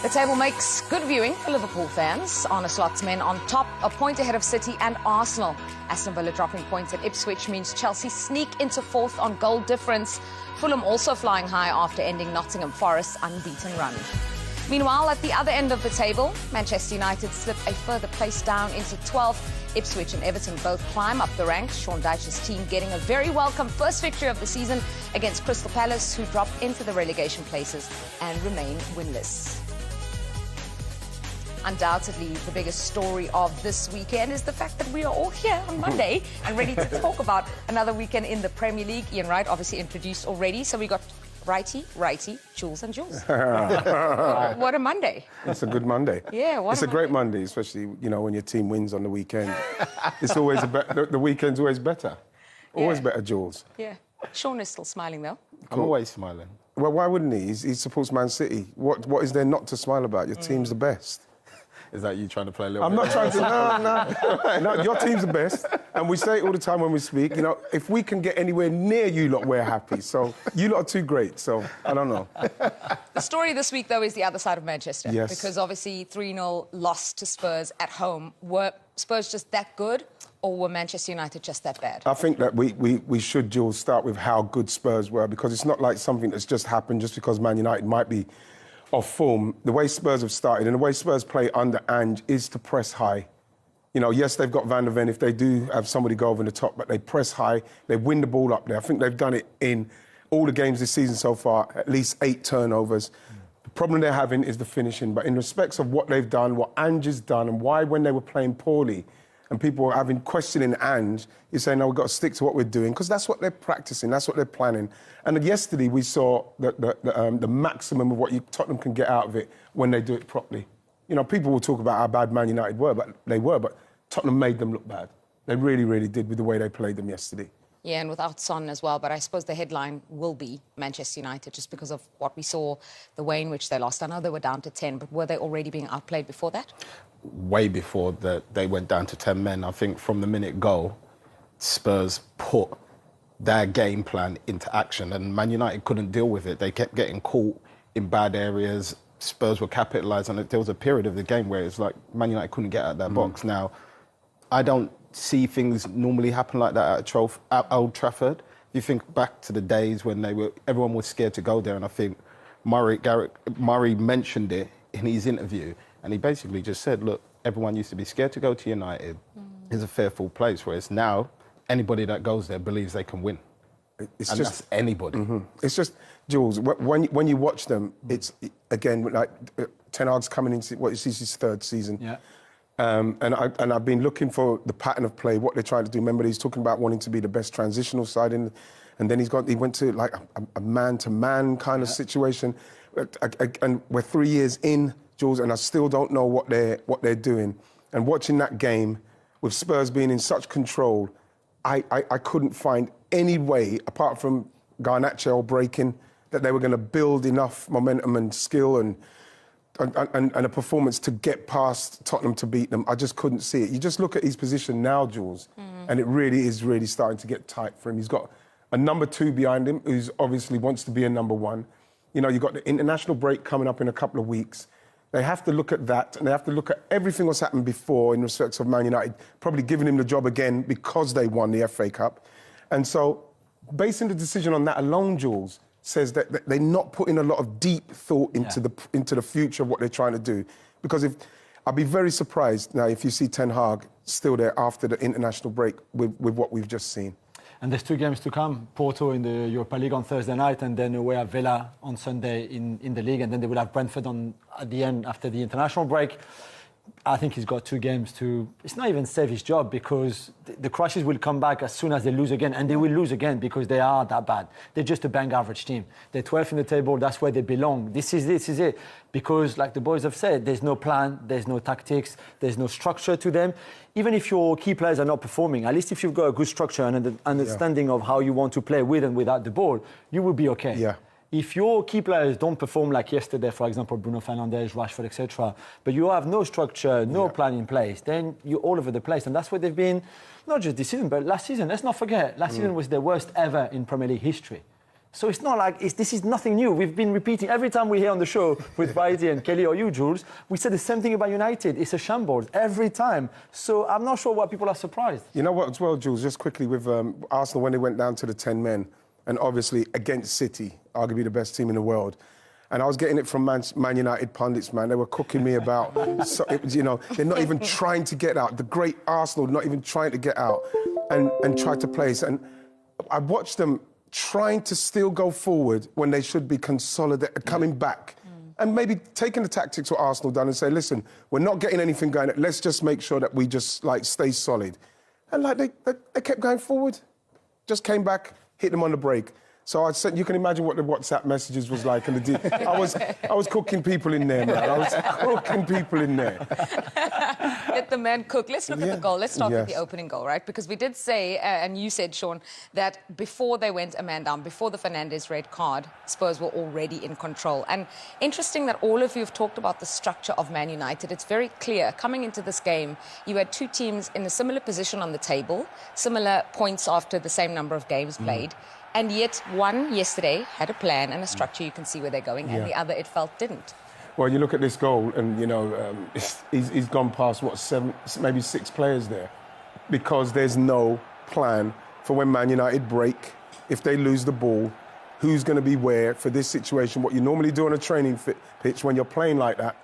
The table makes good viewing for Liverpool fans. Arne Slot's men on top, a point ahead of City and Arsenal. Aston Villa dropping points at Ipswich means Chelsea sneak into fourth on goal difference. Fulham also flying high after ending Nottingham Forest's unbeaten run. Meanwhile, at the other end of the table, Manchester United slip a further place down into 12th. Ipswich and Everton both climb up the ranks. Sean Dyche's team getting a very welcome first victory of the season against Crystal Palace, who dropped into the relegation places and remain winless. Undoubtedly, the biggest story of this weekend is the fact that we are all here on Monday and ready to talk about another weekend in the Premier League. Ian Wright obviously introduced already, so we got Righty, Jules and Jules. What a Monday. It's a good Monday. Yeah, it's a great Monday, especially, when your team wins on the weekend. It's always the weekend's always better. Always better, Jules. Yeah. Sean is still smiling, though. I'm always smiling. Well, why wouldn't he? He supports Man City. What is there not to smile about? Your team's the best. Is that you trying to play a little I'm bit? not trying to... No, your team's the best. And we say it all the time when we speak. If we can get anywhere near you lot, we're happy. So you lot are too great. So I don't know. The story this week, though, is the other side of Manchester. Yes. Because obviously 3-0 loss to Spurs at home. Were Spurs just that good, or were Manchester United just that bad? I think that we should, Jules, start with how good Spurs were, because it's not like something that's just happened just because Man United might be off form. The way Spurs have started and the way Spurs play under Ange is to press high. Yes, they've got Van der Ven if they do have somebody go over the top, but they press high, they win the ball up there. I think they've done it in all the games this season so far, at least 8 turnovers. The problem they're having is the finishing, but in respects of what they've done, what Ange has done, and why when they were playing poorly, and people were having questioning Ange, you're saying, no, we've got to stick to what we're doing, because that's what they're practicing, that's what they're planning. And then yesterday we saw the maximum of what Tottenham can get out of it when they do it properly. People will talk about how bad Man United were, but Tottenham made them look bad. They really, really did with the way they played them yesterday. Yeah, and without Son as well, but I suppose the headline will be Manchester United just because of what we saw, the way in which they lost. I know they were down to 10, but were they already being outplayed before that? Way before they went down to 10 men. I think from the minute go, Spurs put their game plan into action and Man United couldn't deal with it. They kept getting caught in bad areas. Spurs were capitalised on it. There was a period of the game where it's like Man United couldn't get out of their box. Now, I don't see things normally happen like that at Old Trafford. You think back to the days when everyone was scared to go there, and I think Murray mentioned it in his interview, and he basically just said, look, everyone used to be scared to go to United. It's a fearful place, whereas now anybody that goes there believes they can win. That's anybody. It's just, Jules, when you watch them, it's, again, like Ten Hag's coming into, this is his 3rd season. Yeah. And I've been looking for the pattern of play, what they're trying to do. Remember, he's talking about wanting to be the best transitional side, and then he went to like a man-to-man kind of situation. And we're 3 years in, Jules, and I still don't know what they're doing. And watching that game, with Spurs being in such control, I couldn't find any way, apart from Garnacho breaking, that they were going to build enough momentum and skill and a performance to get past Tottenham to beat them. I just couldn't see it. You just look at his position now, Jules, and it really is starting to get tight for him. He's got a number 2 behind him, who's obviously wants to be a number 1. You've got the international break coming up in a couple of weeks. They have to look at that, and they have to look at everything that's happened before in respect of Man United, probably giving him the job again because they won the FA Cup. And so, basing the decision on that alone, Jules, says that they're not putting a lot of deep thought into the future of what they're trying to do. Because I'd be very surprised now if you see Ten Hag still there after the international break with what we've just seen. And there's 2 games to come, Porto in the Europa League on Thursday night, and then away at Villa on Sunday in the league, and then they will have Brentford at the end after the international break. I think he's got 2 games to... It's not even save his job, because the crisis will come back as soon as they lose again, and they will lose again because they are that bad. They're just a bang average team. They're 12th in the table, that's where they belong. This is it. Because, like the boys have said, there's no plan, there's no tactics, there's no structure to them. Even if your key players are not performing, at least if you've got a good structure and an understanding of how you want to play with and without the ball, you will be okay. Yeah. If your key players don't perform like yesterday, for example, Bruno Fernandes, Rashford, etc., but you have no structure, no plan in place, then you're all over the place. And that's what they've been, not just this season, but last season. Let's not forget, last season was their worst ever in Premier League history. So it's not like, this is nothing new. We've been repeating, every time we're here on the show with Wright and Kelly or you, Jules, we said the same thing about United. It's a shambles every time. So I'm not sure why people are surprised. You know what as well, Jules, just quickly with Arsenal when they went down to the 10 men, and obviously against City, arguably the best team in the world. And I was getting it from Man United pundits, man. They were cooking me about, they're not even trying to get out. The great Arsenal not even trying to get out and try to place. And I watched them trying to still go forward when they should be consolidated, coming back. And maybe taking the tactics what Arsenal done and say, listen, we're not getting anything going. Let's just make sure that we just, stay solid. And, they kept going forward. Just came back, hit them on the break. So I said, you can imagine what the WhatsApp messages was like. And I was cooking people in there, man. I was cooking people in there. Let the man cook. Let's look at the goal. Let's start with the opening goal, right? Because we did say, and you said, Sean, that before they went a man down, before the Fernandes red card, Spurs were already in control. And interesting that all of you have talked about the structure of Man United. It's very clear. Coming into this game, you had two teams in a similar position on the table, similar points after the same number of games played. And yet one yesterday had a plan and a structure, you can see where they're going, and the other, it felt, didn't. Well, you look at this goal and, he's gone past, maybe 6 players there, because there's no plan for when Man United break, if they lose the ball, who's going to be where for this situation. What you normally do on a training pitch when you're playing like that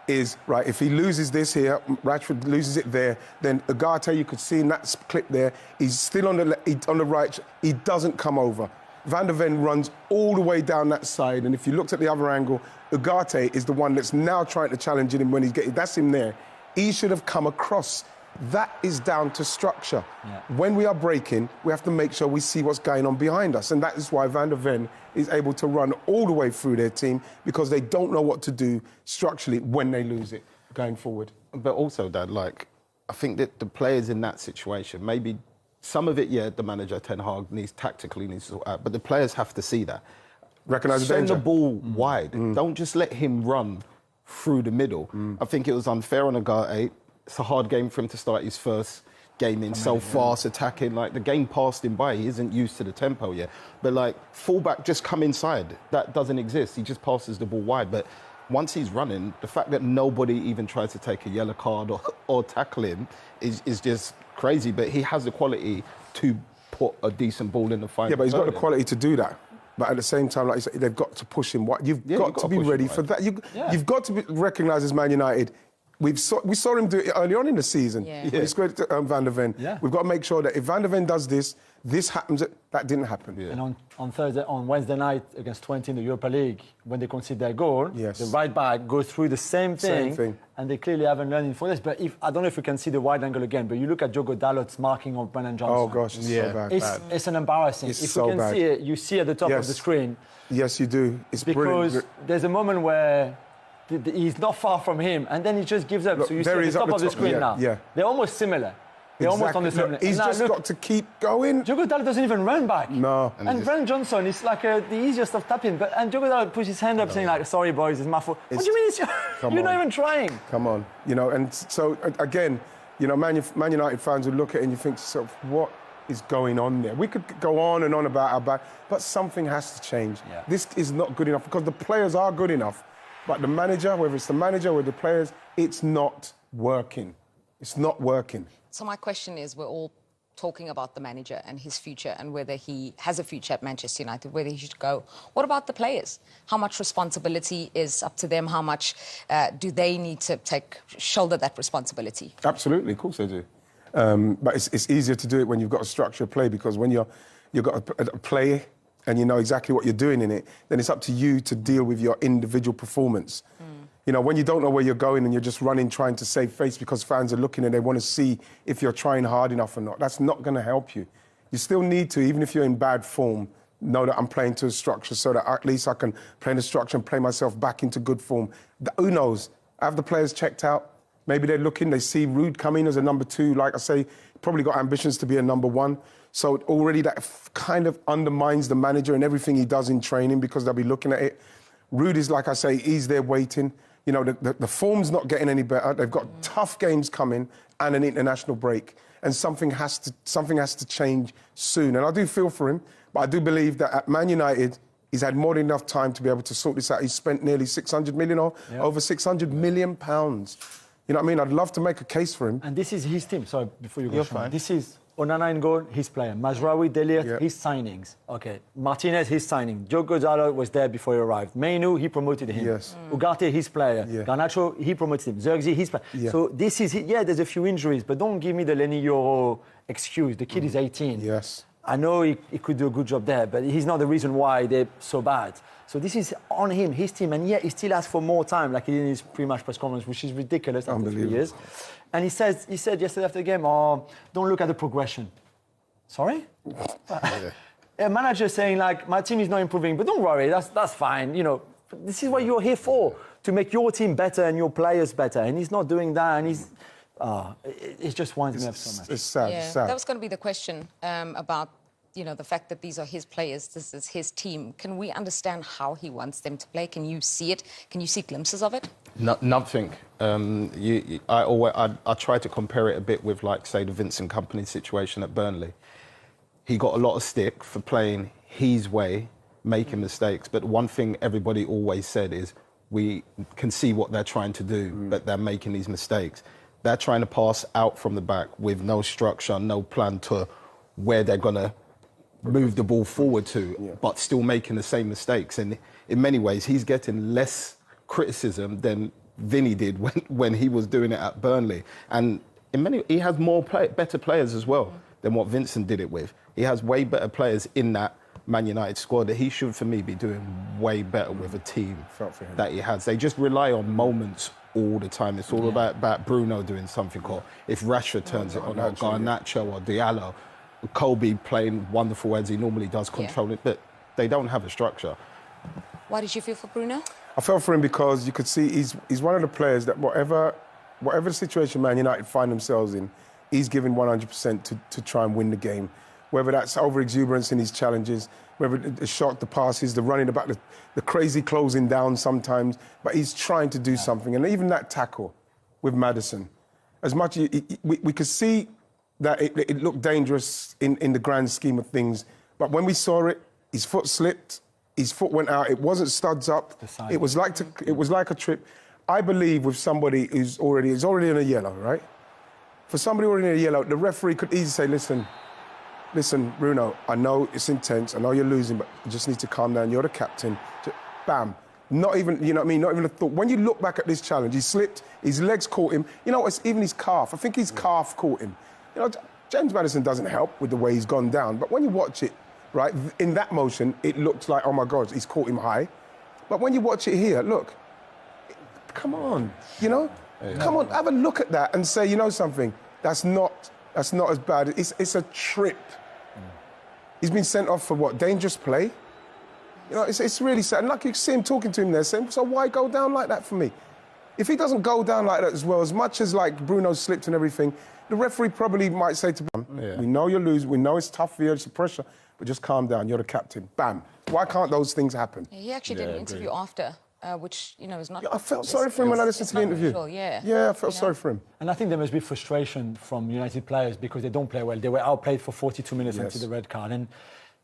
is, right, if he loses this here, Rashford loses it there, then Ugarte, you could see in that clip there, he's still on the right, he doesn't come over. Van der Ven runs all the way down that side, and if you looked at the other angle, Ugarte is the one that's now trying to challenge him when he's getting, that's him there. He should have come across. That is down to structure. Yeah. When we are breaking, we have to make sure we see what's going on behind us, and that is why Van der Ven is able to run all the way through their team, because they don't know what to do structurally when they lose it going forward. But also, Dad, I think that the players in that situation, maybe some of it, the manager, Ten Hag, tactically needs to sort out, but the players have to see that. Recognise the danger. Send the ball wide. Don't just let him run through the middle. I think it was unfair on Ugarte. It's a hard game for him to start his first game in, so fast attacking. The game passed him by. He isn't used to the tempo yet. But fullback, just come inside. That doesn't exist. He just passes the ball wide. But once he's running, the fact that nobody even tries to take a yellow card or tackle him is just crazy. But he has the quality to put a decent ball in the final. Yeah, but he's got the quality to do that. But at the same time, like you said, they've got to push him. You've got to be ready for that. You've got to recognise as Man United. We saw him do it early on in the season. He scored Van der Ven. We've got to make sure that if Van der Ven does this happens. That didn't happen. And on Wednesday night against 20 in the Europa League, when they concede their goal, the right back goes through the same thing. And they clearly haven't learned for this. But I don't know if we can see the wide angle again, but you look at Diogo Dalot's marking of Brennan Johnson. Oh gosh, it's so bad. It's an embarrassing. If so we can bad. see it, you see at the top of the screen. Yes, you do. It's because brilliant. There's a moment where he's not far from him, and then he just gives up. Look, so you see at the top of the screen now. They're almost similar. They're almost on the same level. He's just got to keep going. Diogo Dalot doesn't even run back. No. And Brennan Johnson is the easiest of tapping. And Diogo Dalot puts his hand up saying sorry boys, it's my fault. What do you mean you're not even trying? Come on. And so again, Man United fans would look at it and you think to yourself, what is going on there? We could go on and on about our back, but something has to change. This is not good enough, because the players are good enough. But the manager, whether it's the manager or the players, it's not working. It's not working. So my question is, we're all talking about the manager and his future and whether he has a future at Manchester United, whether he should go. What about the players? How much responsibility is up to them? How much do they need to shoulder that responsibility? Absolutely, of course they do. But it's easier to do it when you've got a structured play, because when you've got a play and you know exactly what you're doing in it, then it's up to you to deal with your individual performance. When you don't know where you're going and you're just running trying to save face because fans are looking and they want to see if you're trying hard enough or not, that's not going to help you. You still need to, even if you're in bad form, know that I'm playing to a structure so that at least I can play in the structure and play myself back into good form. Who knows? Have the players checked out? Maybe they're looking, they see Ruud coming as a number 2, like I say, probably got ambitions to be a number 1. So already that kind of undermines the manager and everything he does in training, because they'll be looking at it. Ruud is, like I say, he's there waiting. The form's not getting any better. They've got tough games coming and an international break. And something has to change soon. And I do feel for him, But I do believe that at Man United, he's had more than enough time to be able to sort this out. He's spent nearly 600 million or over 600 million pounds. You know what I mean? I'd love to make a case for him. And this is his team. Sorry, before you go, You're Sean. fine. This is Onana in goal, his player. Mazraoui, Delirte, his signings. Okay. Martinez, his signing. Joe Gonzalo was there before he arrived. Mainu, he promoted him. Yes. Ugarte, his player. Garnacho, he promoted him. Zirkzee, his player. So this is, there's a few injuries, but don't give me the Lenny Yoro excuse. The kid is 18. Yes. I know he could do a good job there, but he's not the reason why they're so bad. So this is on him, his team, and yet he still asks for more time, like he did in his pre-match press conference, which is ridiculous after 3 years. And he said yesterday after the game, don't look at the progression. Sorry? A manager saying, like, my team is not improving, but don't worry, that's fine. You know, this is what you're here for, to make your team better and your players better. And he's not doing that, and he's... it just winds me up so much. It's sad, Yeah, it's sad. that was going to be the question about, you know, the fact that these are his players, this is his team. Can we understand how he wants them to play? Can you see it? Can you see glimpses of it? Nothing. I try to compare it a bit with, like, say, the Vincent Kompany situation at Burnley. He got a lot of stick for playing his way, making mistakes. But one thing everybody always said is, we can see what they're trying to do, but they're making these mistakes. They're trying to pass out from the back with no structure, no plan to where they're going to move the ball forward to, but still making the same mistakes. And in many ways, he's getting less criticism than Vinny did when he was doing it at Burnley. And in many, he has better players as well than what Vincent did it with. He has way better players in that Man United squad that he should, for me, be doing way better with a team that he has. They just rely on moments all the time. It's all about Bruno doing something, or if Rashford turns it on, or Garnacho or Diallo. Kobe playing wonderful as he normally does, control it, but they don't have a structure. Why did you feel for Bruno? I felt for him because you could see he's one of the players that whatever situation Man United find themselves in, he's giving 100% to try and win the game. Whether that's over-exuberance in his challenges, whether the shot, the passes, the running about, the crazy closing down sometimes, but he's trying to do something. And even that tackle with Maddison, as much as we could see that it looked dangerous in the grand scheme of things, but when we saw it, his foot slipped, his foot went out, it wasn't studs up, it was like a trip. I believe with somebody who's already in a yellow, right? For somebody already in a yellow, the referee could easily say, listen, Bruno, I know it's intense, I know you're losing, but you just need to calm down, you're the captain. Bam. Not even, you know what I mean, not even a thought. When you look back at this challenge, he slipped, his legs caught him, you know, it's even his calf. I think his calf caught him. You know, James Maddison doesn't help with the way he's gone down, but when you watch it, right, in that motion, it looks like, oh my God, he's caught him high. But when you watch it here, look, come on, you know? Come on, have a look at that and say, you know something, that's not as bad. It's a trip. He's been sent off for what, dangerous play? You know, it's really sad. And like you see him talking to him there, saying, so why go down like that for me? If he doesn't go down like that as well, as much as like Bruno slipped and everything, the referee probably might say to him, we know you're losing, we know it's tough for you, it's the pressure, but just calm down, you're the captain. Bam. Why can't those things happen? He actually did an interview after, which, you know, is not... Yeah, I felt sorry for him when I listened to the interview. Usual, I felt sorry for him. And I think there must be frustration from United players because they don't play well. They were outplayed for 42 minutes until the red card. And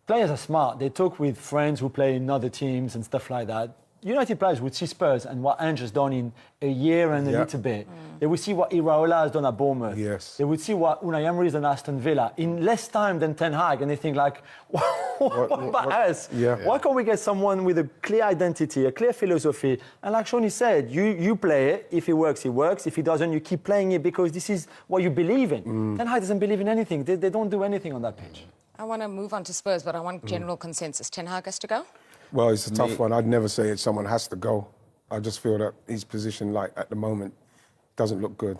players are smart. They talk with friends who play in other teams and stuff like that. United players would see Spurs and what Ange has done in a year and a little bit. They would see what Iraola has done at Bournemouth. They would see what Unai Emery has done at Aston Villa in less time than Ten Hag, and they think like, what about us? Why can't we get someone with a clear identity, a clear philosophy? And like Shoni said, you play it. If it works, it works. If it doesn't, you keep playing it because this is what you believe in. Ten Hag doesn't believe in anything. They don't do anything on that pitch. I want to move on to Spurs, but I want general consensus. Ten Hag has to go? Well, it's a tough one. I'd never say it. Someone has to go. I just feel that his position, like at the moment, doesn't look good.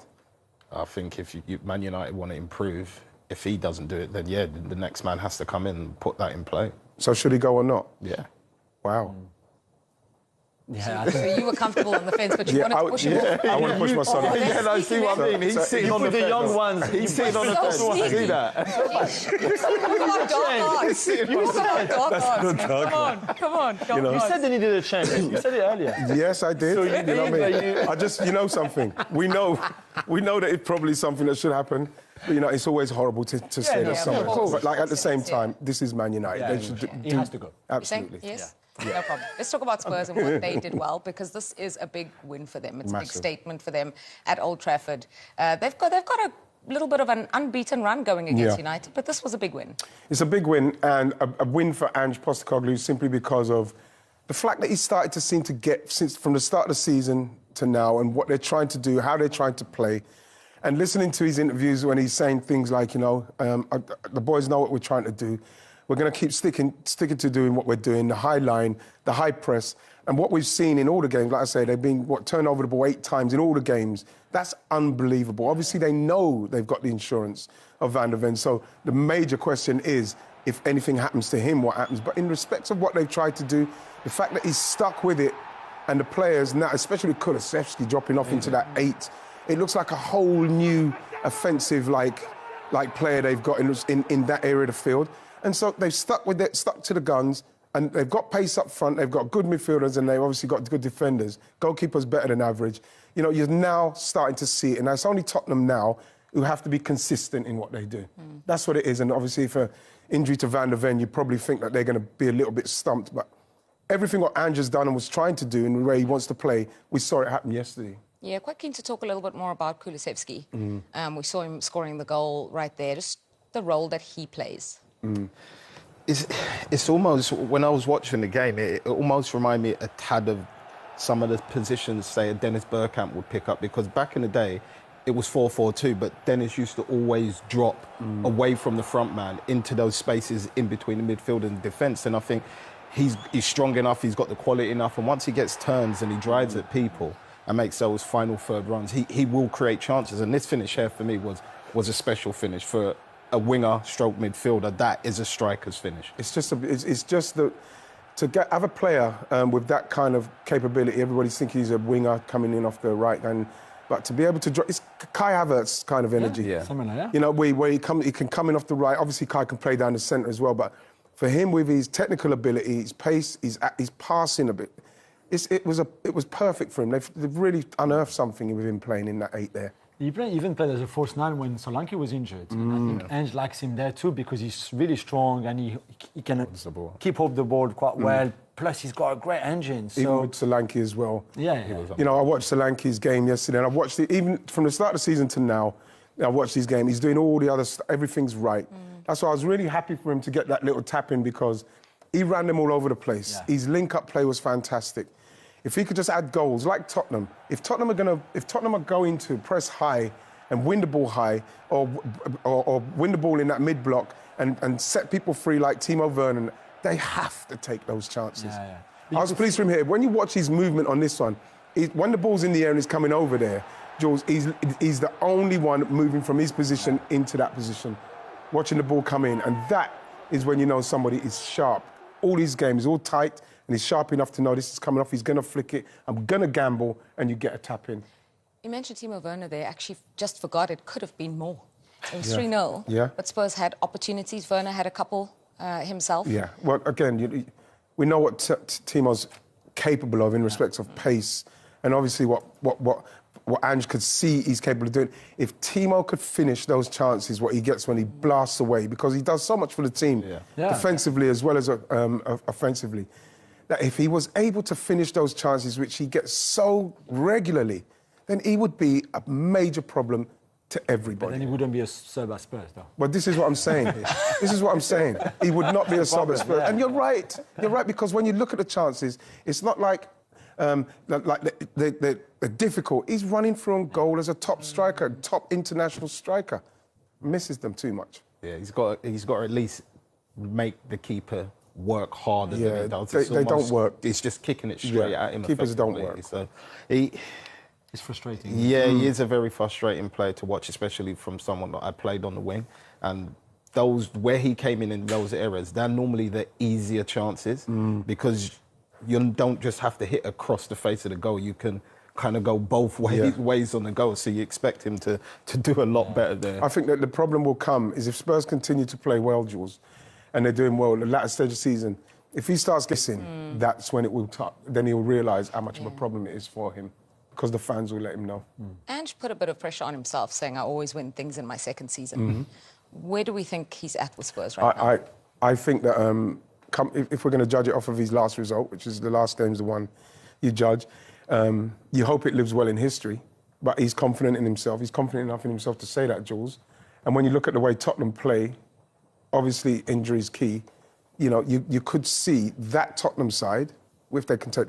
I think if Man United want to improve, if he doesn't do it, then yeah, the next man has to come in and put that in play. So should he go or not? Yeah. Wow. Yeah, So you were comfortable on the fence, but you wanted to push him off. I want to push my son off. Yeah, I see what I mean. He's sitting on the the young ones. He's sitting on the fence. See that? Come on. You said they needed a change. You said it earlier. Yes, I did. So you know what I mean? I just, you know something. We know that it's probably something that should happen. But, you know, it's always horrible to say that someone. But like at the same time, this is Man United. They should he has to go. Absolutely. Yes. No problem. Let's talk about Spurs and what they did well, because this is a big win for them. It's a big statement for them at Old Trafford. They've got a little bit of an unbeaten run going against United, but this was a big win. It's a big win, and a win for Ange Postecoglou simply because of the fact that he started to seem to get, since from the start of the season to now, and what they're trying to do, how they're trying to play. And listening to his interviews when he's saying things like, you know, the boys know what we're trying to do. We're going to keep sticking to doing what we're doing, the high line, the high press. And what we've seen in all the games, like I say, they've been, turned over the ball 8 times in all the games. That's unbelievable. Obviously, they know they've got the insurance of Van der Ven. So the major question is, if anything happens to him, what happens? But in respect of what they've tried to do, the fact that he's stuck with it, and the players now, especially Kulusevski dropping off into that 8, it looks like a whole new offensive like player they've got in that area of the field. And so they've stuck to the guns, and they've got pace up front, they've got good midfielders, and they've obviously got good defenders. Goalkeepers better than average. You know, you're now starting to see it, and it's only Tottenham now who have to be consistent in what they do. That's what it is, and obviously for injury to Van der Ven, you probably think that they're going to be a little bit stumped, but everything what Ange has done and was trying to do in the way he wants to play, we saw it happen yesterday. Yeah, quite keen to talk a little bit more about Kulusevski. We saw him scoring the goal right there, just the role that he plays. It's almost, when I was watching the game, it almost reminded me a tad of some of the positions, say, a Dennis Bergkamp would pick up, because back in the day, it was 4-4-2, but Dennis used to always drop away from the front man into those spaces in between the midfield and defence. And I think he's strong enough, he's got the quality enough, and once he gets turns and he drives at people and makes those final third runs, he will create chances. And this finish here for me was a special finish for a winger stroke midfielder. That is a striker's finish. It's just have a player with that kind of capability. Everybody's thinking he's a winger coming in off the right, but to be able to draw, it's Kai Havertz kind of energy. Yeah. Something like that. You know, where he can come in off the right. Obviously, Kai can play down the centre as well, but for him, with his technical ability, his pace, his passing a bit, it was perfect for him. They've really unearthed something with him playing in that 8 there. He even played as a false 9 when Solanke was injured. And I think Ange likes him there too, because he's really strong and he can keep up the ball quite well. Plus, he's got a great engine. So. Even with Solanke as well. Yeah. You know, I watched Solanke's game yesterday, and I've watched it even from the start of the season to now. I watched his game. He's doing all the other stuff. Everything's right. That's why I was really happy for him to get that little tap in, because he ran them all over the place. Yeah. His link-up play was fantastic. If he could just add goals, like Tottenham, if Tottenham are going to press high and win the ball high, or win the ball in that mid-block and set people free like Timo Werner, they have to take those chances. Yeah. I was pleased for him here. When you watch his movement on this one, when the ball's in the air and he's coming over there, Jules, he's the only one moving from his position into that position, watching the ball come in, and that is when you know somebody is sharp. All his games, all tight, and he's sharp enough to know this is coming off, he's going to flick it, I'm going to gamble, and you get a tap in. You mentioned Timo Werner there. Actually, just forgot, it could have been more. It was 3-0, but Spurs had opportunities. Werner had a couple himself. Yeah, well, again, we know what Timo's capable of in respect of pace, and obviously what Ange could see he's capable of doing. If Timo could finish those chances, what he gets when he blasts away, because he does so much for the team, defensively as well as offensively, that if he was able to finish those chances, which he gets so regularly, then he would be a major problem to everybody. But then he wouldn't be a sub at Spurs, though. But this is what I'm saying. This is what I'm saying. He would not be a sub at Spurs. And you're right. You're right, because when you look at the chances, it's not like they're difficult. He's running through on goal as a top striker, top international striker. Misses them too much. Yeah, he's got to at least make the keeper work harder than he does. They don't work. It's just kicking it straight at him. Keepers don't work. So it's frustrating. Yeah, he is a very frustrating player to watch, especially from someone that I played on the wing. And those, where he came in those areas, they're normally the easier chances, because you don't just have to hit across the face of the goal. You can kind of go both ways on the goal, so you expect him to do a lot better there. I think that the problem will come is if Spurs continue to play well, Jules, and they're doing well in the latter stage of the season, if he starts guessing, that's when it will then he'll realise how much of a problem it is for him. because the fans will let him know. Ange put a bit of pressure on himself, saying, I always win things in my second season. Where do we think he's at with Spurs right now? I think that if we're going to judge it off of his last result, which is the last game's the one you judge, you hope it lives well in history. But he's confident in himself. He's confident enough in himself to say that, Jules. And when you look at the way Tottenham play, obviously injury is key. You know, you could see that Tottenham side, if they can take,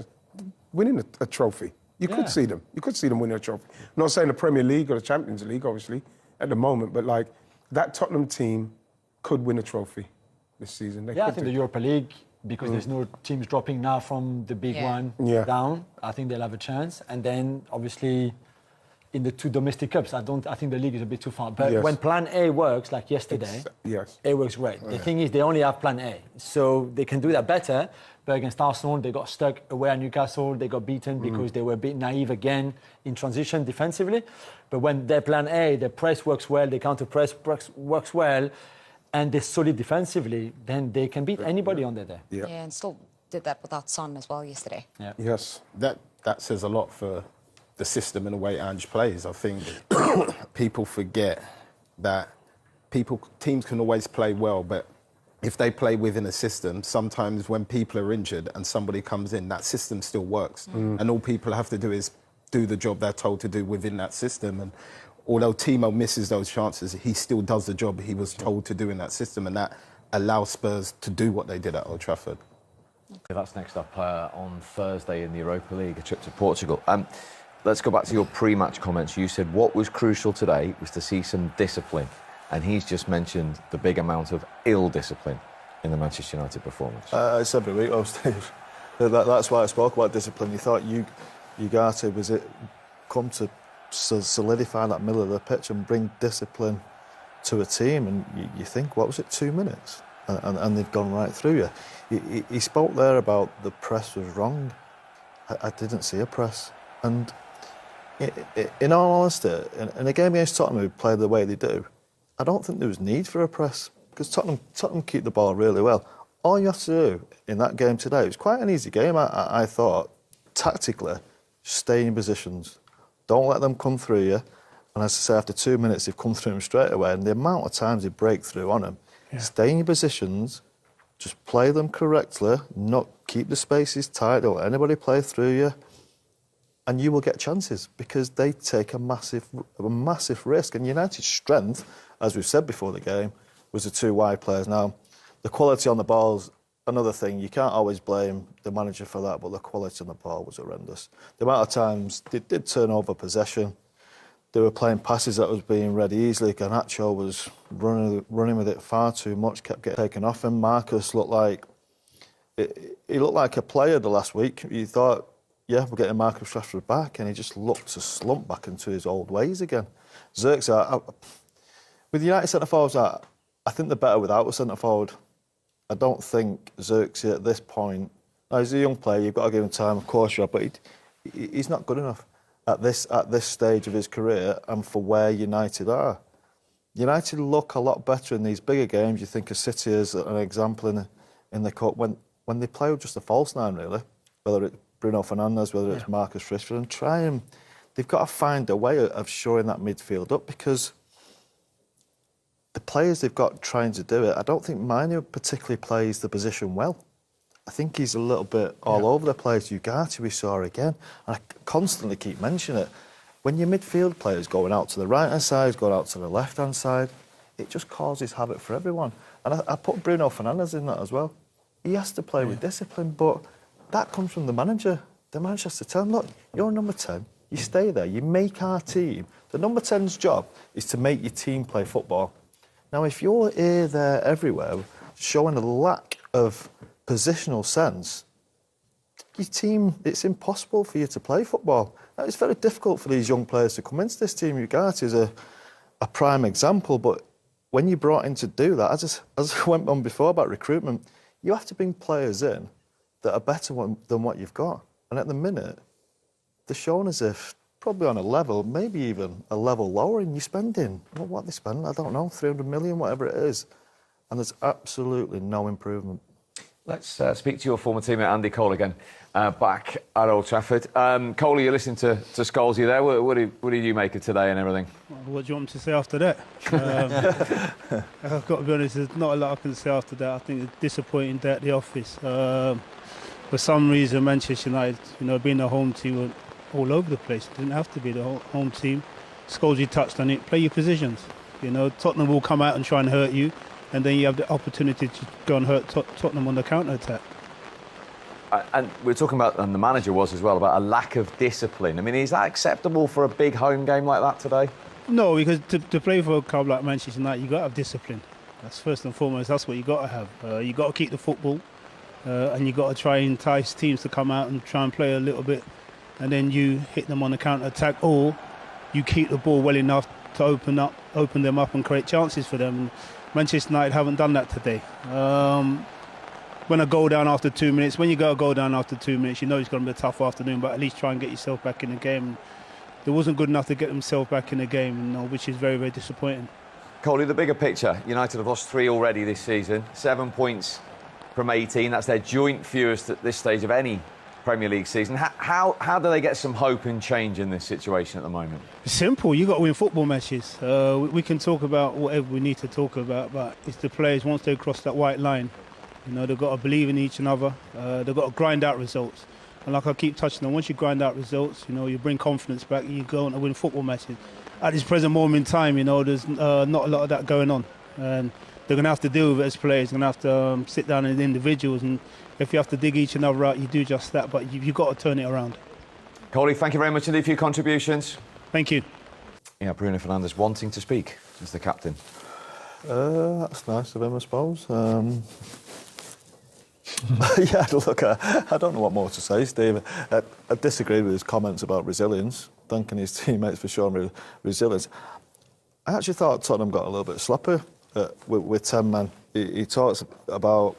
winning a trophy. You could see them. You could see them winning a trophy. I'm not saying the Premier League or the Champions League, obviously, at the moment, but like that Tottenham team could win a trophy this season. I think the Europa League, because there's no teams dropping now from the big one down, I think they'll have a chance. And then, obviously, in the two domestic cups, I think the league is a bit too far. But when Plan A works, like yesterday, it works great. The thing is, they only have Plan A, so they can do that better. But against Arsenal, they got stuck away at Newcastle. They got beaten because they were a bit naive again in transition defensively. But when their Plan A, their press works well, their counter press works well, and they're solid defensively, then they can beat anybody on their day. Yeah, and still did that without Son as well yesterday. Yeah. Yes, that says a lot for the system and the way Ange plays. I think people forget that teams can always play well, but if they play within a system, sometimes when people are injured and somebody comes in, that system still works. And all people have to do is do the job they're told to do within that system. And although Timo misses those chances, he still does the job he was told to do in that system, and that allows Spurs to do what they did at Old Trafford. Okay, that's next up on Thursday in the Europa League, a trip to Portugal. Let's go back to your pre-match comments. You said what was crucial today was to see some discipline. And he's just mentioned the big amount of ill discipline in the Manchester United performance. It's every week, Steve. That's why I spoke about discipline. You thought Ugarte was it come to solidify that middle of the pitch and bring discipline to a team, and you think, what was it, 2 minutes? And they've gone right through you. He spoke there about the press was wrong. I didn't see a press. And in all honesty, in a game against Tottenham who played the way they do, I don't think there was need for a press, because Tottenham keep the ball really well. All you have to do in that game today, it was quite an easy game, I thought, tactically, stay in positions. Don't let them come through you. And as I say, after 2 minutes, they've come through them straight away. And the amount of times they break through on them, stay in your positions, just play them correctly, not keep the spaces tight, don't let anybody play through you, and you will get chances, because they take a massive risk. And United's strength, as we've said before the game, was the two wide players. Now, the quality on the ball's another thing. You can't always blame the manager for that, but the quality on the ball was horrendous. The amount of times they did turn over possession. They were playing passes that was being read easily. Garnacho was running with it far too much, kept getting taken off him. Marcus looked like a player the last week. You thought, yeah, we're getting Marcus Rashford back, and he just looked to slump back into his old ways again. Xerxes, with United centre-forwards, I think they're better without a centre-forward. I don't think Xerxes at this point, now he's a young player, you've got to give him time, of course you are, but he's not good enough at this stage of his career and for where United are. United look a lot better in these bigger games. You think of City as an example in the cup, when they play with just a false nine, really, whether it's Bruno Fernandes, whether it's Marcus Rashford, and they've got to find a way of shoring that midfield up, because the players they've got trying to do it, I don't think Manu particularly plays the position well. I think he's a little bit all over the place. Ugarte we saw again, and I constantly keep mentioning it. When your midfield players going out to the right-hand side, going out to the left-hand side, it just causes havoc for everyone. And I put Bruno Fernandes in that as well. He has to play with discipline, but that comes from the manager. The manager has to tell him, look, you're number 10, you stay there, you make our team. The number 10's job is to make your team play football. Now, if you're here, there, everywhere, showing a lack of positional sense, your team, it's impossible for you to play football. Now, it's very difficult for these young players to come into this team. Ugarte is a prime example, but when you're brought in to do that, as I went on before about recruitment, you have to bring players in that are better than what you've got. And at the minute, they're shown as if probably on a level, maybe even a level lower, and you're spending, well, what they spend, I don't know, 300 million, whatever it is. And there's absolutely no improvement. Let's speak to your former teammate Andy Cole again, back at Old Trafford. Cole, you're listening to Scholesy there. What did you make of today and everything? What do you want me to say after that? I've got to be honest, there's not a lot I can say after that. I think it's disappointing day at the office. For some reason, Manchester United, being a home team, were all over the place. It didn't have to be the home team. Scholesy touched on it. Play your positions. Tottenham will come out and try and hurt you, and then you have the opportunity to go and hurt Tottenham on the counter-attack. And we're talking about, and the manager was as well, about a lack of discipline. I mean, is that acceptable for a big home game like that today? No, because to play for a club like Manchester United, you've got to have discipline. That's first and foremost, that's what you've got to have. You've got to keep the football, and you've got to try and entice teams to come out and try and play a little bit, and then you hit them on the counter-attack, or you keep the ball well enough to open them up and create chances for them. And Manchester United haven't done that today. When I go down after 2 minutes, when you go down after 2 minutes, you know it's going to be a tough afternoon, but at least try and get yourself back in the game. It wasn't good enough to get themselves back in the game, which is very, very disappointing. Coley, the bigger picture. United have lost 3 already this season, 7 points from 18. That's their joint fewest at this stage of any Premier League season. How do they get some hope and change in this situation at the moment? It's simple. You've got to win football matches. We can talk about whatever we need to talk about, but it's the players, once they cross that white line, they've got to believe in each other. They've got to grind out results. And like I keep touching on, once you grind out results, you bring confidence back and you go on to win football matches. At this present moment in time, there's not a lot of that going on. And they're going to have to deal with it as players. They're going to have to sit down as individuals. And if you have to dig each other out, you do just that. But you've got to turn it around. Coley, thank you very much indeed for your contributions. Thank you. Yeah, Bruno Fernandes wanting to speak as the captain. That's nice of him, I suppose. Yeah, look, I don't know what more to say, Steve. I disagree with his comments about resilience, thanking his teammates for showing resilience. I actually thought Tottenham got a little bit sloppy with 10 men. He talks about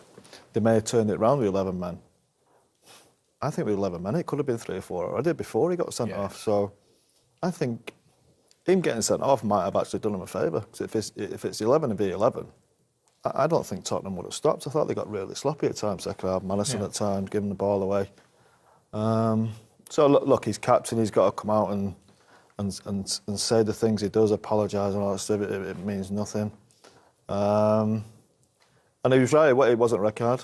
they may have turned it around with 11 men. I think with 11 men, it could have been 3 or 4 already before he got sent off. So I think him getting sent off might have actually done him a favour. If it's 11 and be 11, I don't think Tottenham would have stopped. I thought they got really sloppy at times. Second half, Madison at times giving the ball away. So look, he's captain. He's got to come out and say the things he does, apologise and all that stuff. It means nothing. And he was right. It wasn't a red card,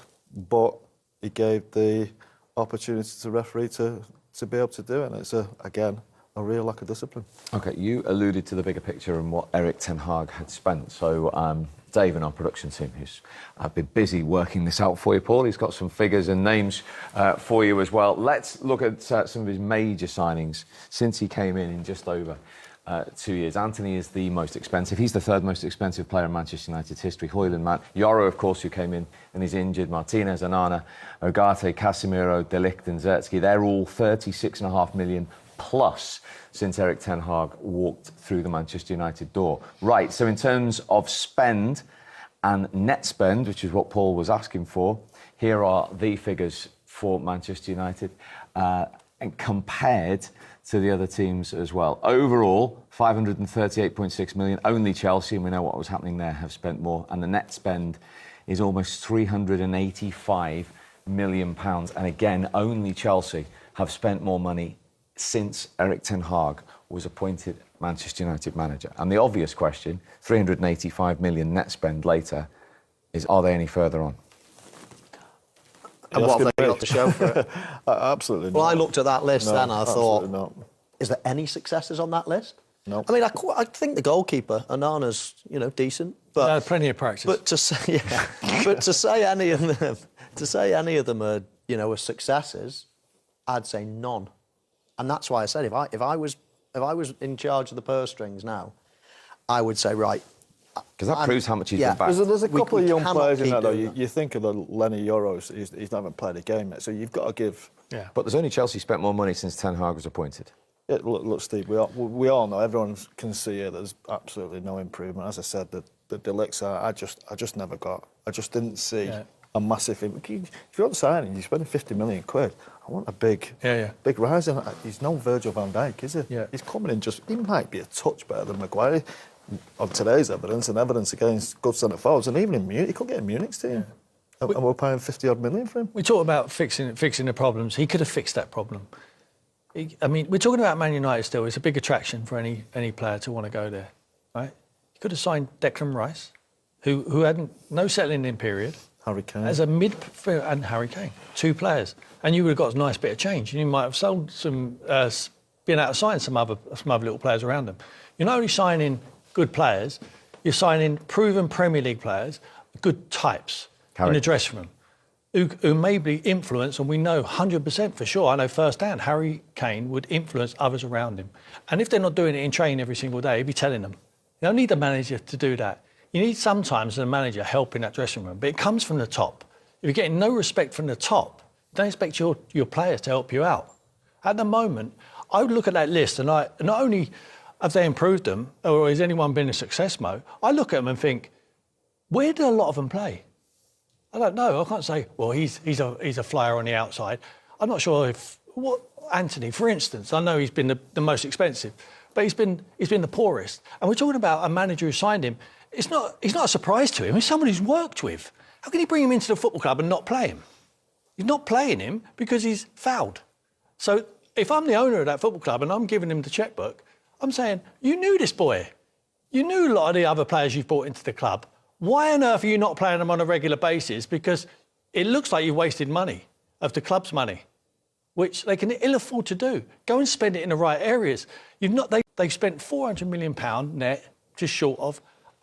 but he gave the opportunity to the referee to be able to do it. And it's again a real lack of discipline. OK, you alluded to the bigger picture and what Erik ten Hag had spent. So Dave and our production team, who's been busy working this out for you, Paul. He's got some figures and names for you as well. Let's look at some of his major signings since he came in just over 2 years. Anthony is the most expensive. He's the 3rd most expensive player in Manchester United's history. Højlund, Yoro, of course, who came in and is injured. Martinez, Onana, Ugarte, Casemiro, De Ligt and Zertsky. They're all 36.5 million plus since Erik ten Hag walked through the Manchester United door. Right, so in terms of spend and net spend, which is what Paul was asking for, here are the figures for Manchester United and compared to the other teams as well. Overall, 538.6 million. Only Chelsea, and we know what was happening there, have spent more. And the net spend is almost 385 million pounds. And again, only Chelsea have spent more money since Erik ten Hag was appointed Manchester United manager. And the obvious question, 385 million net spend later, is are they any further on? And what have they got to show for it? Absolutely not. Well, I looked at that list No, then and I thought, not. is there any successes on that list? No. I mean, I think the goalkeeper, Onana's, decent. But plenty of practice. But to say, any of them are, are successes, I'd say none. And that's why I said if I was in charge of the purse strings now, I would say right. Because that proves how much he's been back. There's a couple of young players in that, though. You think of the Lenny Euros, he's not even played a game yet, so you've got to give... Yeah. But there's only Chelsea spent more money since Ten Hag was appointed. Yeah, look, Steve, we all know, everyone can see it, there's absolutely no improvement. As I said, the De Ligt, I just never got. I just didn't see a massive... If you're not signing, you're spending 50 million quid, I want a big rise. He's no Virgil van Dijk, is he? Yeah. He's coming in he might be a touch better than Maguire on today's evidence and evidence against good centre forwards, and even in Munich, he could get in Munich's team. And we're paying 50-odd million for him. We talk about fixing the problems. He could have fixed that problem. I mean, we're talking about Man United still. It's a big attraction for any player to want to go there, right? He could have signed Declan Rice, who had no settling in period. Harry Kane. As a and Harry Kane, 2 players. And you would have got a nice bit of change. And you might have sold some, been able to sign some other little players around them. You're not only signing good players, you're signing proven Premier League players, good types in the dressing room, who may be influenced, and we know 100% for sure, I know firsthand, Harry Kane would influence others around him. And if they're not doing it in training every single day, he'd be telling them. You don't need the manager to do that. You need sometimes the manager helping that dressing room, but it comes from the top. If you're getting no respect from the top, don't expect your players to help you out. At the moment, I would look at that list and not only have they improved them, or has anyone been in success mode, I look at them and think, where do a lot of them play? I don't know. I can't say, well, he's a flyer on the outside. I'm not sure Anthony, for instance, I know he's been the most expensive, but he's been the poorest. And we're talking about a manager who signed him. He's not a surprise to him. He's someone he's worked with. How can he bring him into the football club and not play him? He's not playing him because he's fouled. So if I'm the owner of that football club and I'm giving him the checkbook, I'm saying, you knew this boy. You knew a lot of the other players you've brought into the club. Why on earth are you not playing them on a regular basis? Because it looks like you've wasted money, of the club's money, which they can ill afford to do. Go and spend it in the right areas. They've spent £400 million net, just short of,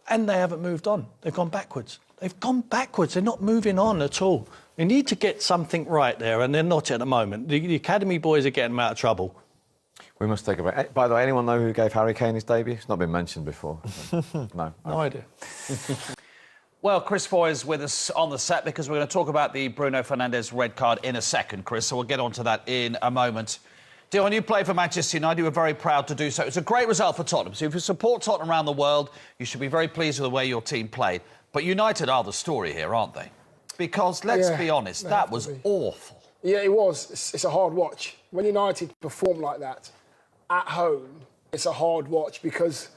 and they haven't moved on. They've gone backwards. They're not moving on at all. They need to get something right there, and they're not at the moment. The academy boys are getting them out of trouble. We must take a break. By the way, anyone know who gave Harry Kane his debut? It's not been mentioned before. No. No idea. Well, Chris Foy is with us on the set because we're going to talk about the Bruno Fernandes red card in a second, Chris, so we'll get on to that in a moment. Dion, you play for Manchester United. You were very proud to do so. It's a great result for Tottenham. So if you support Tottenham around the world, you should be very pleased with the way your team played. But United are the story here, aren't they? Because, let's be honest, that was awful. Yeah, it was. It's a hard watch. When United perform like that at home, it's a hard watch because,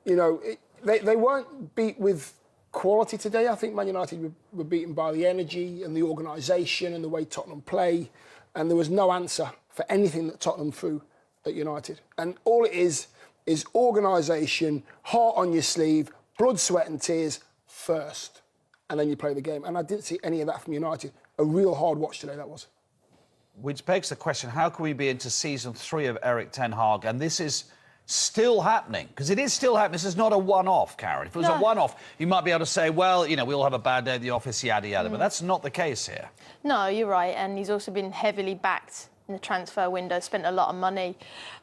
you know, they weren't beat with quality today. I think Man United were beaten by the energy and the organisation and the way Tottenham play, and there was no answer for anything that Tottenham threw at United. And all it is organisation, heart on your sleeve, blood, sweat and tears first, and then you play the game. And I didn't see any of that from United. A real hard watch today, that was. Which begs the question, how can we be into season 3 of Erik ten Hag? And this is still happening, because it is still happening. This is not a one-off, Karen. If it was a one-off, you might be able to say, well, you know, we all have a bad day at the office, yada, yada. But that's not the case here. No, you're right. And he's also been heavily backed in the transfer window, spent a lot of money.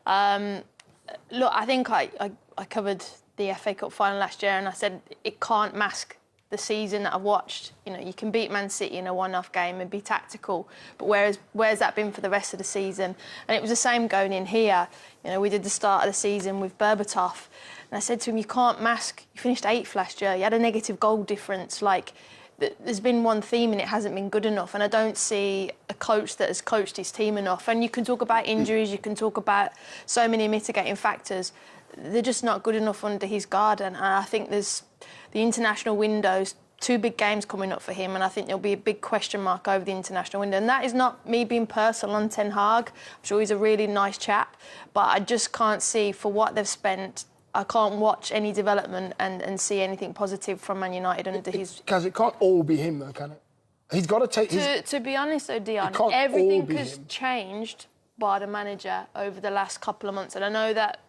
Look, I think I covered the FA Cup final last year and I said it can't mask the season that I've watched. You know, you can beat Man City in a one-off game and be tactical, but where's that been for the rest of the season? And it was the same going in here. You know, we did the start of the season with Berbatov, and I said to him, you can't mask. You finished 8th last year. You had a negative goal difference. Like, there's been one theme and it hasn't been good enough. And I don't see a coach that has coached his team enough. And you can talk about injuries, you can talk about so many mitigating factors. They're just not good enough under his guard. And I think there's the international windows, 2 big games coming up for him, and I think there'll be a big question mark over the international window. And that is not me being personal on Ten Hag. I'm sure he's a really nice chap, but I just can't see, for what they've spent, I can't watch any development and see anything positive from Man United under his... Because it can't all be him, though, can it? He's got to take... To be honest, though, Dion, everything has changed by the manager over the last couple of months. And I know that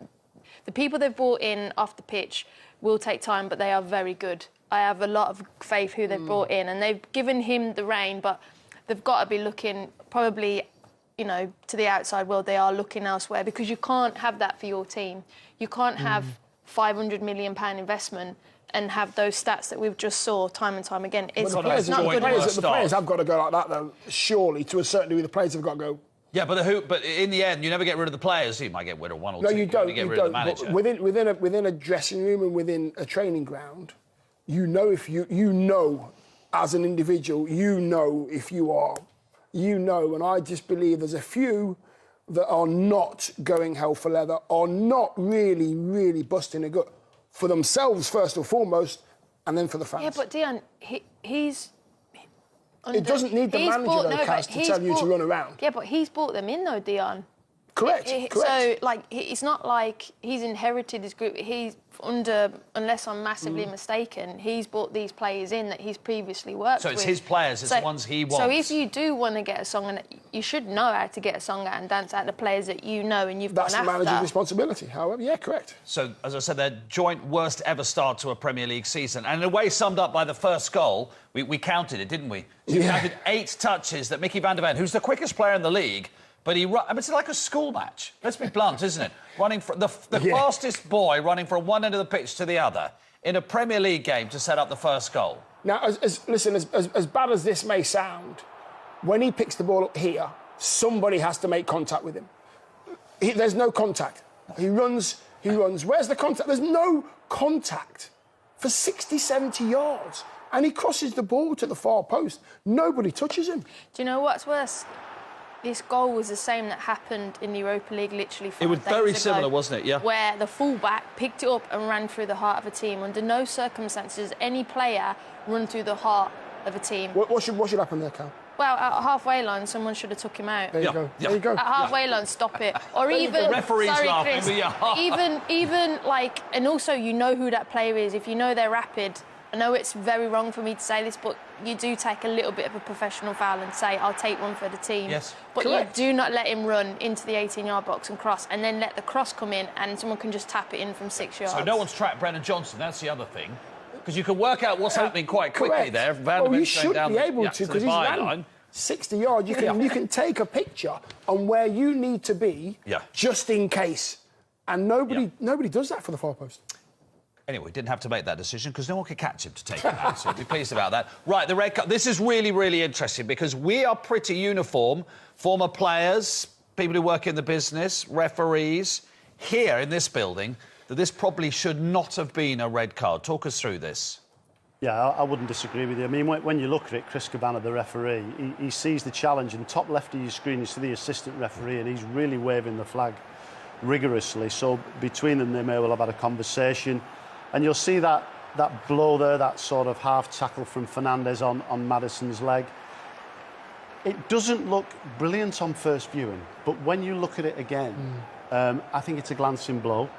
the people they've brought in off the pitch will take time, but they are very good. I have a lot of faith who they've brought in, and they've given him the rein, but they've got to be looking probably, you know, to the outside world. They are looking elsewhere, because you can't have that for your team. You can't have £500 million investment and have those stats that we've just saw time and time again. It's not good enough. The players have got to go like that, though. Surely, to a certain degree, the players have got to go. Yeah, but in the end, you never get rid of the players. You might get rid of one or two. No, you don't. You get rid of the manager. But within a dressing room and within a training ground, you know, if you know as an individual, you know if you are, you know. And I just believe there's a few that are not going hell for leather, are not really busting a gut for themselves first and foremost, and then for the fans. Yeah, but Dion, It doesn't need the manager, though, Kaz, to tell you to run around. Yeah, but he's brought them in, though, Dion. Correct. So, like, it's not like he's inherited this group. He's unless I'm massively mistaken, he's brought these players in that he's previously worked with. So it's his players, it's the ones he wants. So if you do want to get a song, and you should know how to get a song out and dance out the players that you know and you've That's gone the after. manager's responsibility, however. Yeah, correct. So, as I said, their joint worst ever start to a Premier League season. And in a way summed up by the first goal, we counted it, didn't we? So we counted 8 touches that Mickey van der Ven, who's the quickest player in the league, but I mean, it's like a school match. Let's be blunt, isn't it? Running for the fastest boy running from one end of the pitch to the other in a Premier League game to set up the first goal. Now, as bad as this may sound, when he picks the ball up here, somebody has to make contact with him. There's no contact. He runs. Where's the contact? There's no contact for 60, 70 yards. And he crosses the ball to the far post. Nobody touches him. Do you know what's worse? This goal was the same that happened in the Europa League literally 5 days ago. It was very similar, wasn't it? Yeah. Where the fullback picked it up and ran through the heart of a team. Under no circumstances does any player run through the heart of a team. What should happen there, Cal? Well, at halfway line, someone should have took him out. There you go. Yeah. There you go. At halfway line, stop it. Or even... The referee's sorry, laughing, Chris, but yeah. even like... And also, you know who that player is. If you know they're rapid... I know it's very wrong for me to say this, but you do take a little bit of a professional foul and say, I'll take one for the team. Yes. But Correct. you do not let him run into the 18-yard box and cross, and then let the cross come in, and someone can just tap it in from 6 yards. So no one's tracked Brennan Johnson, that's the other thing. Because you can work out what's happening quite quickly there. Well, you should be able to, because he's byline. ran 60 yards. You can take a picture on where you need to be, just in case. And nobody does that for the far post. Anyway, didn't have to make that decision because no one could catch him to take it out, so be pleased about that. Right, the red card. This is really, really interesting because we are pretty uniform. Former players, people who work in the business, referees, here in this building, that this probably should not have been a red card. Talk us through this. Yeah, I wouldn't disagree with you. I mean, when you look at it, Chris Cabana, the referee, he sees the challenge, and top left of your screen, you see the assistant referee, and he's really waving the flag rigorously. So between them, they may well have had a conversation. And you'll see that blow there, that sort of half tackle from Fernandes on Maddison's leg. It doesn't look brilliant on first viewing, but when you look at it again, I think it's a glancing blow.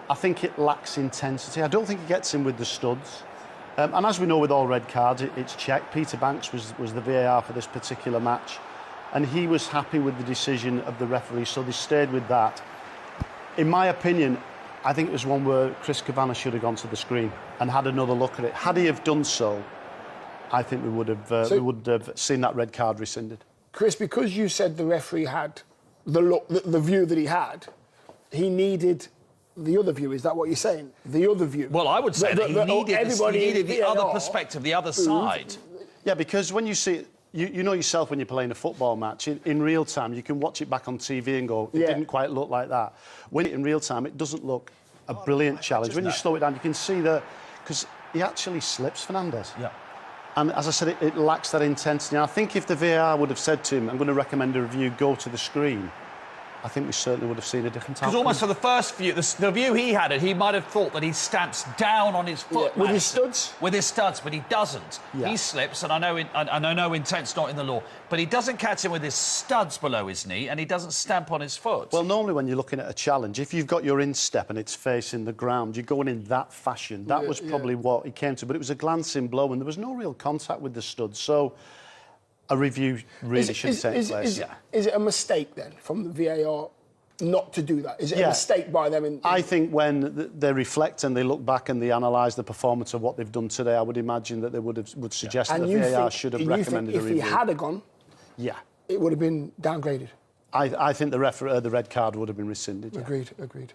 I think it lacks intensity. I don't think it gets in with the studs. And as we know with all red cards, it's checked. Peter Banks was the VAR for this particular match, and he was happy with the decision of the referee, so they stayed with that. In my opinion, I think it was one where Chris Cabana should have gone to the screen and had another look at it. Had he have done so, I think we would have seen that red card rescinded. Chris, because you said the referee had the view that he had, he needed the other view. Is that what you're saying? The other view. Well, I would say that he needed the other VAR perspective, the other side. Yeah, because when you see it, you know yourself when you're playing a football match, in real time, you can watch it back on TV and go, it didn't quite look like that. When in real time, it doesn't look a brilliant challenge. When you slow it down, you can see that, because he actually slips Fernandes. Yeah. And as I said, it lacks that intensity. And I think if the VAR would have said to him, I'm going to recommend a review, go to the screen, I think we certainly would have seen a different outcome. Because almost for the first view, the view he had he might have thought that he stamps down on his foot. With his studs? With his studs, but he doesn't. Yeah. He slips, and I know intent's not in the law, but he doesn't catch him with his studs below his knee, and he doesn't stamp on his foot. Well, normally when you're looking at a challenge, if you've got your instep and it's facing the ground, you're going in that fashion. That was probably what he came to, but it was a glancing blow, and there was no real contact with the studs, so a review really should take place. Is it a mistake, then, from the VAR not to do that? Is it a mistake by them? I think when they reflect and they look back and they analyse the performance of what they've done today, I would imagine that they would suggest that the VAR should have recommended a review. If he had gone, it would have been downgraded. I think the red card would have been rescinded. Yeah. Agreed.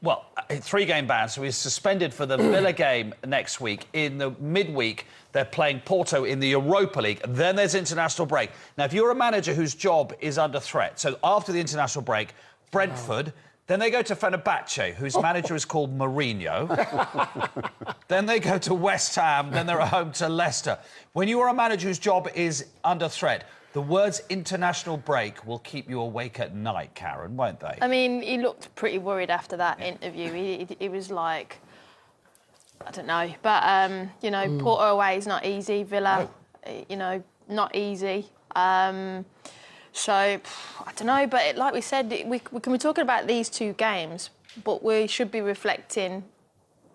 Well, a 3-game ban, so he's suspended for the Villa game next week. In the midweek, they're playing Porto in the Europa League. Then there's international break. Now, if you're a manager whose job is under threat, so after the international break, Brentford, then they go to Fenerbahce, whose manager is called Mourinho. Then they go to West Ham, then they're at home to Leicester. When you are a manager whose job is under threat, the words international break will keep you awake at night, Karen, won't they? I mean, he looked pretty worried after that interview. He was like, I don't know. But, Porto away is not easy. Villa, not easy. So, I don't know, but like we said, we can be talking about these 2 games, but we should be reflecting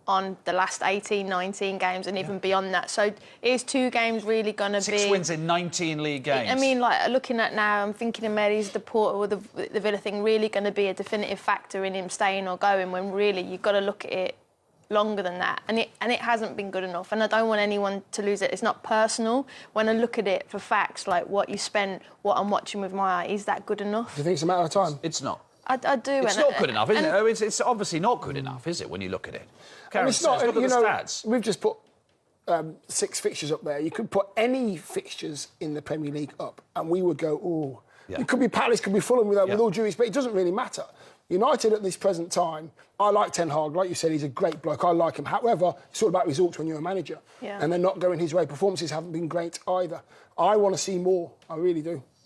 on the last 18, 19 games and even beyond that. So is 2 games really going to be... 6 wins in 19 league games. I mean, like, looking at now, I'm thinking of Mary's, the Porto or the Villa thing really going to be a definitive factor in him staying or going, when really you've got to look at it longer than that. And it hasn't been good enough. And I don't want anyone to lose it. It's not personal. When I look at it for facts, like what you spent, what I'm watching with my eye, is that good enough? Do you think it's a matter of time? It's not. I do. It's not good enough, isn't it? It's obviously not good enough, is it, when you look at it? Karen it's not. says, look at you the know, stats. we've just put 6 fixtures up there. You could put any fixtures in the Premier League up, and we would go, oh. Yeah. It could be Palace, could be Fulham, with all due respect. It doesn't really matter. United at this present time, I like Ten Hag. Like you said, he's a great bloke. I like him. However, it's all about results when you're a manager. Yeah. And they're not going his way. Performances haven't been great either. I want to see more. I really do.